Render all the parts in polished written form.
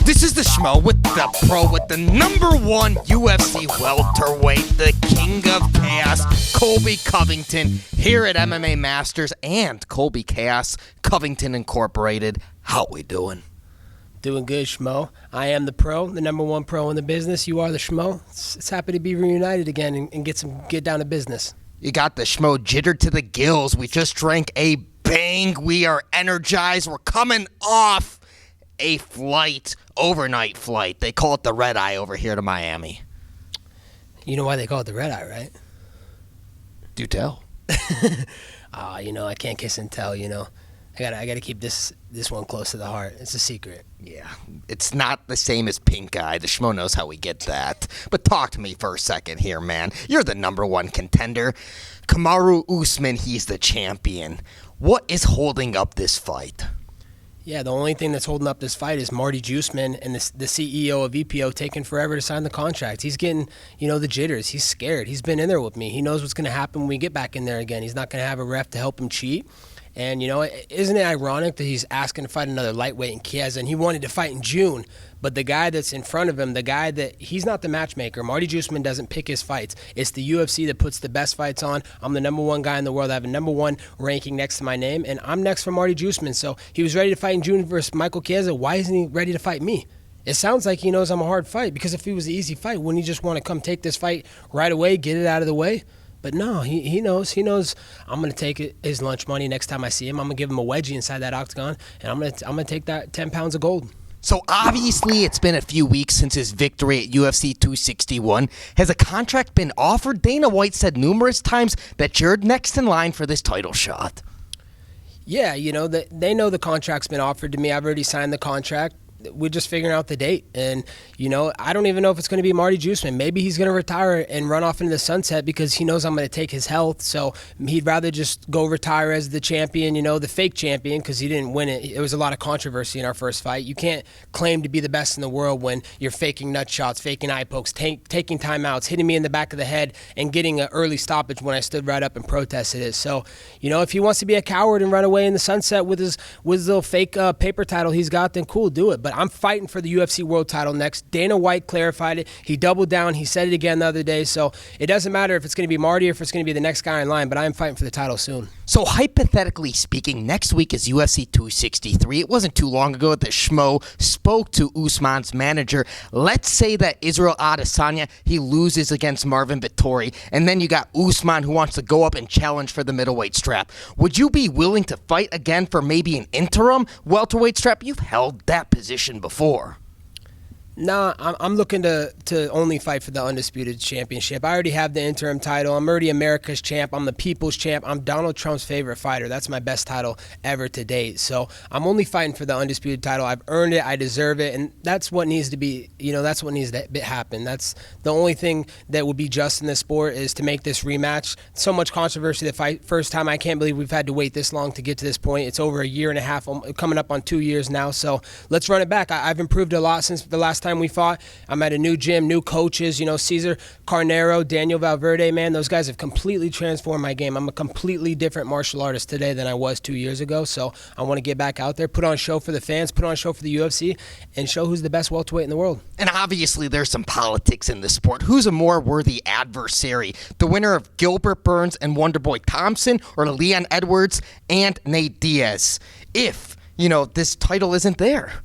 This is the Schmo with the pro with the #1 UFC welterweight, the king of chaos, Colby Covington, here at MMA Masters and Colby Chaos Covington Incorporated. How we doing? Doing good, Schmo. I am the pro, the #1 pro in the business. You are the Schmo. It's happy to be reunited again and get down to business. You got the Schmo jittered to the gills. We just drank a bang. We are energized. We're coming off a flight, overnight flight. They call it the red eye over here to Miami. You know why they call it the red eye, right? Do tell. I can't kiss and tell, I gotta keep this one close to the heart. It's a secret. Yeah, it's not the same as pink eye. The Schmo knows how we get that. But talk to me for a second here, man. You're the #1 contender. Kamaru Usman, he's the champion. What is holding up this fight? Yeah, the only thing that's holding up this fight is Marty Juiceman and the CEO of EPO taking forever to sign the contract. He's getting, the jitters. He's scared. He's been in there with me. He knows what's going to happen when we get back in there again. He's not going to have a ref to help him cheat. And, isn't it ironic that he's asking to fight another lightweight in Chiesa, and he wanted to fight in June, but the guy that's in front of him, he's not the matchmaker. Marty Juiceman doesn't pick his fights. It's the UFC that puts the best fights on. I'm the #1 guy in the world. I have a #1 ranking next to my name, and I'm next for Marty Juiceman. So he was ready to fight in June versus Michael Chiesa. Why isn't he ready to fight me? It sounds like he knows I'm a hard fight, because if it was an easy fight, wouldn't he just want to come take this fight right away, get it out of the way? But no, he knows. He knows I'm going to take his lunch money next time I see him. I'm going to give him a wedgie inside that octagon, and I'm going to take that 10 pounds of gold. So obviously it's been a few weeks since his victory at UFC 261. Has a contract been offered? Dana White said numerous times that you're next in line for this title shot. Yeah, they know the contract's been offered to me. I've already signed the contract. We're just figuring out the date. And, I don't even know if it's going to be Marty Juiceman. Maybe he's going to retire and run off into the sunset because he knows I'm going to take his health. So he'd rather just go retire as the champion, the fake champion, because he didn't win it. There was a lot of controversy in our first fight. You can't claim to be the best in the world when you're faking nut shots, faking eye pokes, taking timeouts, hitting me in the back of the head, and getting an early stoppage when I stood right up and protested it. So, if he wants to be a coward and run away in the sunset with his little fake paper title he's got, then cool, do it. But I'm fighting for the UFC World Title next. Dana White clarified it. He doubled down. He said it again the other day. So it doesn't matter if it's going to be Marty or if it's going to be the next guy in line, but I'm fighting for the title soon. So hypothetically speaking, next week is UFC 263. It wasn't too long ago that Schmo spoke to Usman's manager. Let's say that Israel Adesanya, he loses against Marvin Vettori, and then you got Usman who wants to go up and challenge for the middleweight strap. Would you be willing to fight again for maybe an interim welterweight strap? You've held that position before. Nah, I'm looking to only fight for the undisputed championship. I already have the interim title. I'm already America's champ. I'm the people's champ. I'm Donald Trump's favorite fighter. That's my best title ever to date. So I'm only fighting for the undisputed title. I've earned it. I deserve it. And that's what needs to be, that's what needs to happen. That's the only thing that would be just in this sport, is to make this rematch. So much controversy the fight. First time, I can't believe we've had to wait this long to get to this point. It's over a year and a half, coming up on 2 years now. So let's run it back. I've improved a lot since the last time we fought. I'm at a new gym, new coaches, Cesar Carnero, Daniel Valverde, man, those guys have completely transformed my game. I'm a completely different martial artist today than I was 2 years ago. So I want to get back out there, put on a show for the fans, put on a show for the UFC, and show who's the best welterweight in the world. And obviously there's some politics in the sport. Who's a more worthy adversary? The winner of Gilbert Burns and Wonderboy Thompson, or Leon Edwards and Nate Diaz? If, this title isn't there.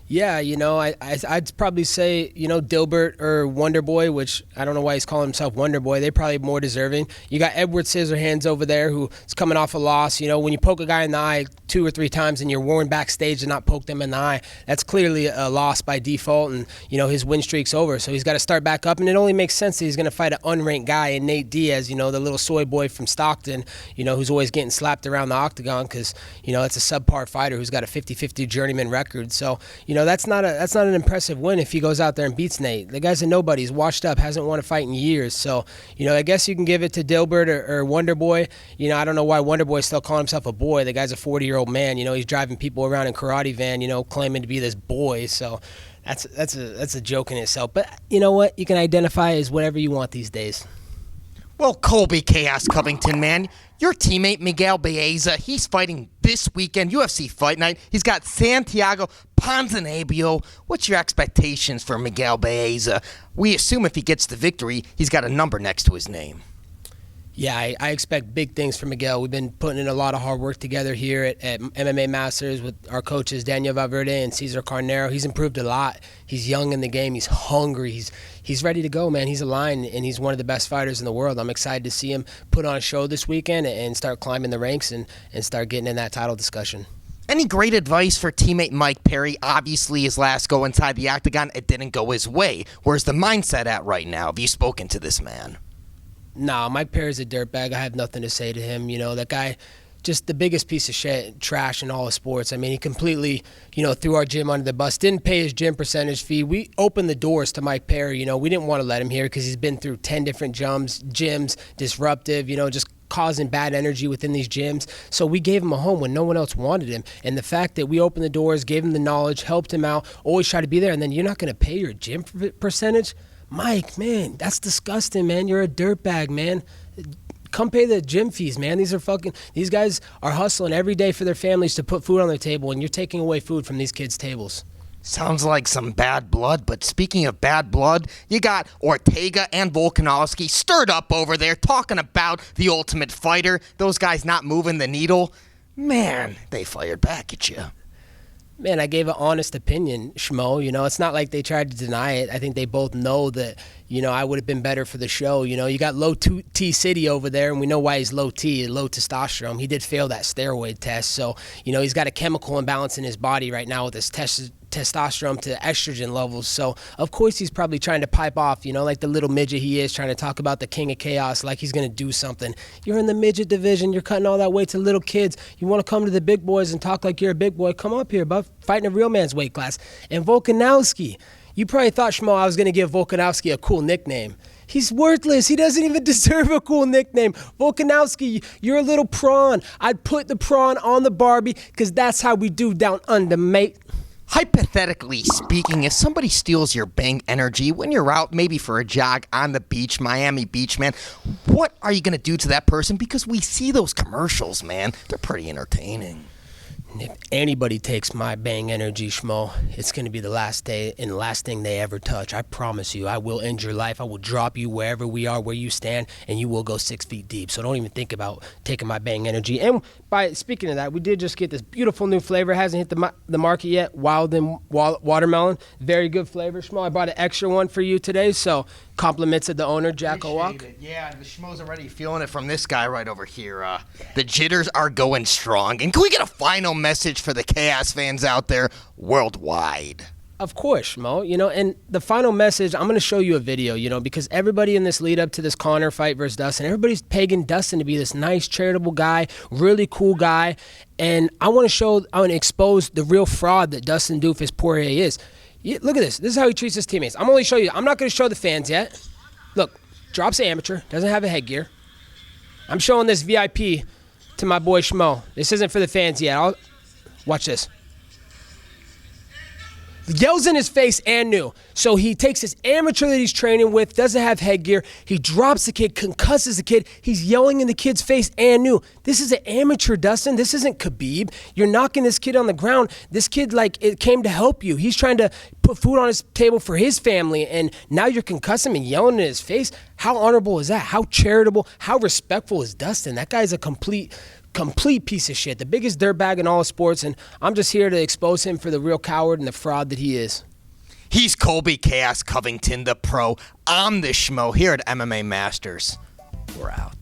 Yeah, I'd probably say, Dilbert or Wonderboy, which I don't know why he's calling himself Wonderboy. They're probably more deserving. You got Edward Scissorhands over there, who's coming off a loss. When you poke a guy in the eye 2 or 3 times and you're warned backstage to not poke them in the eye, that's clearly a loss by default, and, his win streak's over. So he's got to start back up, and it only makes sense that he's going to fight an unranked guy in Nate Diaz, the little soy boy from Stockton, who's always getting slapped around the octagon because, that's a subpar fighter who's got a 50-50 journeyman record. So, that's not an impressive win if he goes out there and beats Nate. The guy's a nobody. He's washed up, hasn't won a fight in years. So, I guess you can give it to Dilbert or Wonderboy. I don't know why Wonderboy's still calling himself a boy. The guy's a 40-year-old man. He's driving people around in karate van, claiming to be this boy. So that's a joke in itself. But you know what? You can identify as whatever you want these days. Well, Colby Chaos Covington, man, your teammate Miguel Baeza, he's fighting this weekend, UFC Fight Night. He's got Santiago Ponzinibbio. What's your expectations for Miguel Baeza? We assume if he gets the victory, he's got a number next to his name. Yeah, I expect big things from Miguel. We've been putting in a lot of hard work together here at MMA Masters with our coaches, Daniel Valverde and Cesar Carnero. He's improved a lot. He's young in the game. He's hungry. He's ready to go, man. He's aligned, and he's one of the best fighters in the world. I'm excited to see him put on a show this weekend and start climbing the ranks and start getting in that title discussion. Any great advice for teammate Mike Perry? Obviously, his last go inside the Octagon, it didn't go his way. Where's the mindset at right now? Have you spoken to this man? Nah, Mike Perry's a dirtbag. I have nothing to say to him. You know, that guy, just the biggest piece of shit, trash in all of sports. I mean, he completely, threw our gym under the bus, didn't pay his gym percentage fee. We opened the doors to Mike Perry. We didn't want to let him here because he's been through 10 different gyms, disruptive, just causing bad energy within these gyms. So we gave him a home when no one else wanted him. And the fact that we opened the doors, gave him the knowledge, helped him out, always try to be there, and then you're not going to pay your gym percentage? Mike, man, that's disgusting, man. You're a dirtbag, man. Come pay the gym fees, man. These guys are hustling every day for their families to put food on their table, and you're taking away food from these kids' tables. Sounds like some bad blood, but speaking of bad blood, you got Ortega and Volkanovski stirred up over there talking about the Ultimate Fighter. Those guys not moving the needle. Man, they fired back at you. Man, I gave an honest opinion, Schmo. It's not like they tried to deny it. I think they both know that, I would have been better for the show. You got low T City over there, and we know why he's low T, low testosterone. He did fail that steroid test. So, he's got a chemical imbalance in his body right now with his testosterone to estrogen levels. So, of course, he's probably trying to pipe off, like the little midget he is, trying to talk about the king of chaos like he's going to do something. You're in the midget division. You're cutting all that weight to little kids. You want to come to the big boys and talk like you're a big boy. Come up here, bud. Fighting a real man's weight class. And Volkanovski, you probably thought, Schmo, I was going to give Volkanovski a cool nickname. He's worthless. He doesn't even deserve a cool nickname. Volkanovski, you're a little prawn. I'd put the prawn on the Barbie because that's how we do down under, mate. Hypothetically speaking, if somebody steals your Bang energy when you're out, maybe for a jog on the beach, Miami Beach, man, what are you going to do to that person? Because we see those commercials, man. They're pretty entertaining. If anybody takes my Bang energy, Schmo, it's going to be the last day and the last thing they ever touch. I promise you, I will end your life. I will drop you wherever we are, where you stand, and you will go 6 feet deep. So don't even think about taking my Bang energy. And speaking of that, we did just get this beautiful new flavor. It hasn't hit the market yet. Wild and watermelon. Very good flavor, Schmo. I brought an extra one for you today, so compliments of the owner, Jack Owak. Yeah, the Schmo's already feeling it from this guy right over here. The jitters are going strong. And can we get a final message for the Chaos fans out there worldwide? Of course, Schmo. And the final message, I'm going to show you a video, because everybody in this lead up to this Conor fight versus Dustin, everybody's pegging Dustin to be this nice, charitable guy, really cool guy. And I want to expose the real fraud that Dustin Doofus Poirier is. Look at this. This is how he treats his teammates. I'm only show you. I'm not going to show the fans yet. Look, drops amateur, doesn't have a headgear. I'm showing this VIP to my boy Schmo. This isn't for the fans yet. Watch this. Yells in his face and new. So he takes this amateur that he's training with, doesn't have headgear. He drops the kid, concusses the kid. He's yelling in the kid's face and new. This is an amateur, Dustin. This isn't Khabib. You're knocking this kid on the ground. This kid, it came to help you. He's trying to put food on his table for his family, and now you're concussing him and yelling in his face. How honorable is that? How charitable? How respectful is Dustin? That guy's a complete piece of shit, the biggest dirtbag in all of sports, and I'm just here to expose him for the real coward and the fraud that he is. He's Colby Chaos Covington, the pro. I'm the Schmo here at MMA Masters. We're out.